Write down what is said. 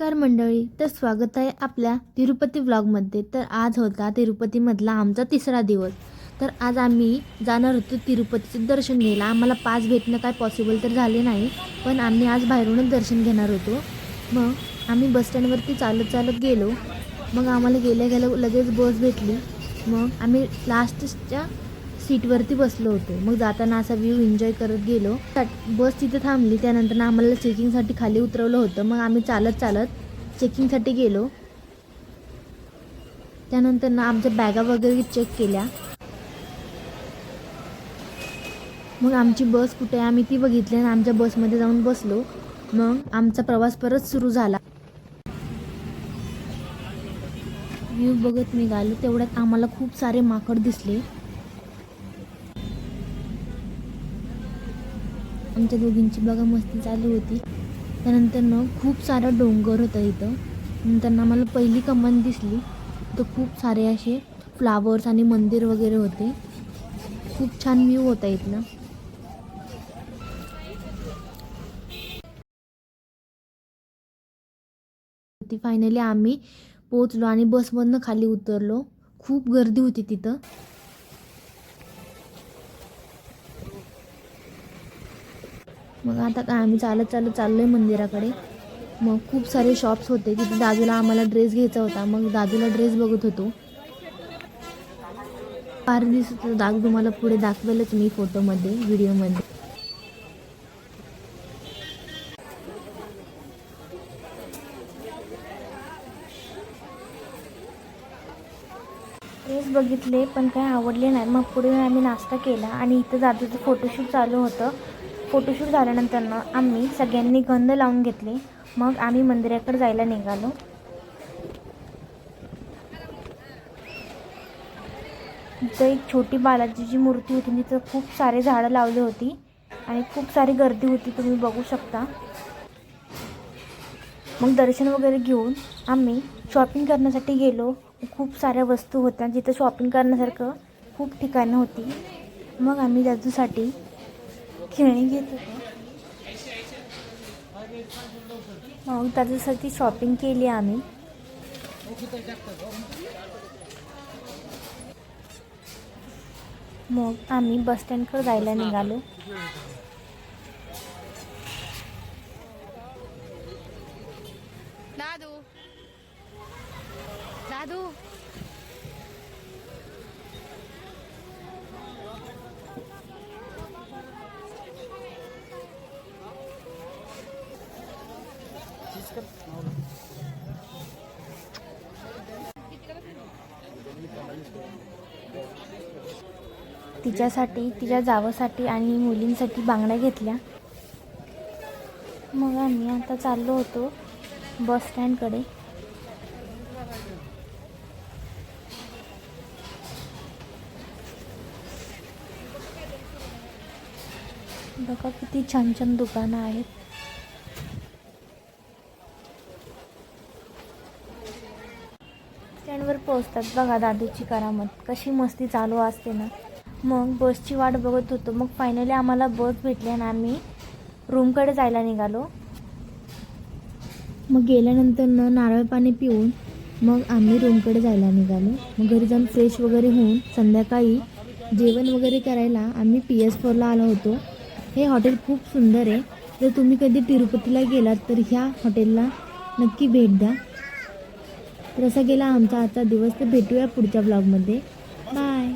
नमस्कार मंडळी, तर स्वागत आहे आपल्या तिरुपती व्लॉगमध्ये। तर आज होता तिरुपतीमधला आमचा तिसरा दिवस। तर आज आम्ही जाणार होतो तिरुपतीचे दर्शन घ्यायला। आम्हाला पास भेटणं काय पॉसिबल तर झाले नाही, पण आम्ही आज बाहेरूनच दर्शन घेणार होतो। मग आम्ही बस स्टँडवरती चालत गेलो। मग आम्हाला गेल्या लगेच बस भेटली। मग आम्ही लास्टच्या सीटवरती बसलो होतो। मग जाताना असा व्ह्यू एन्जॉय करत गेलो। बस तिथे थांबली, त्यानंतर आम्हाला चेकिंगसाठी खाली उतरवलं होतं। मग आम्ही चालत चेकिंगसाठी गेलो। त्यानंतर आमच्या बॅगा वगैरे चेक केल्या। मग आमची बस कुठे आहे आम्ही ती बघितली आणि आमच्या बसमध्ये जाऊन बसलो। मग आमचा प्रवास परत सुरू झाला। व्ह्यू बघत निघालो, तेवढ्यात आम्हाला खूप सारे माकड दिसले। आमच्या दोघींची बघा मस्ती चालू होती। त्यानंतर खूप सारा डोंगर होता इथं। नंतर आम्हाला पहिली कमान दिसली, तर खूप सारे असे फ्लावर्स आणि मंदिर वगैरे होते। खूप छान व्ह्यू होता इथला। फायनली आम्ही पोहोचलो आणि बसमधनं खाली उतरलो। खूप गर्दी होती तिथं। मग आता काय आम्ही चालत चाललोय मंदिराकडे। मग खूप सारे शॉप्स होते तिथे। दादूला आम्हाला ड्रेस घ्यायचा होता, मग दादूला ड्रेस बघत होतो। फार दिसत होतं दादू, तुम्हाला पुढे दाखवेलच मी फोटोमध्ये, व्हिडिओमध्ये। ड्रेस बघितले पण काही आवडले नाही। मग पुढे आम्ही नाश्ता केला आणि इथं दादूचं फोटोशूट चालू होतं। फोटोशूट झाल्यानंतर आम्ही सगळ्यांनी गंध लावून घेतले। मग आम्ही मंदिराकडे जायला निघालो। इथं एक छोटी बालाजीची मूर्ती होती, तिथं खूप सारे झाडं लावली होती आणि खूप सारी गर्दी होती, तुम्ही बघू शकता। मग दर्शन वगैरे घेऊन आम्ही शॉपिंग करण्यासाठी गेलो। खूप साऱ्या वस्तू होत्या जिथं शॉपिंग करण्यासारखं खूप ठिकाणं होती। मग आम्ही दादूसाठी खेळणी घेत होतो। मग त्याच्यासाठी शॉपिंग केली आम्ही। मग आम्ही बस स्टँडकडे जायला निघालो। दादू दादू तिच्यासाठी, तिच्या जावसाठी आणि मुलींसाठी बांगड्या घेतल्या। मग आम्ही आता चाललो होतो बस स्टँडकडे। बघा किती छान छान दुकानं आहेत। स्टँडवर पोहोचतात बघा दादूची करामत कशी मस्ती चालू असते ना। मग बसची वाट बघत होतो। मग फायनली आम्हाला बस भेटली आणि आम्ही रूमकडे जायला निघालो। मग गेल्यानंतर नारळ पाणी पिऊन मग आम्ही रूमकडे जायला निघालो। मग घरी जाऊन फ्रेश वगैरे होऊन संध्याकाळी जेवण वगैरे करायला आम्ही PS4ला आलो होतो। हे हॉटेल खूप सुंदर आहे। जर तुम्ही कधी तिरुपतीला गेलात तर ह्या हॉटेलला नक्की भेट द्या। तर असा गेला आमचा आजचा दिवस। तर भेटूया पुढच्या ब्लॉगमध्ये। बाय।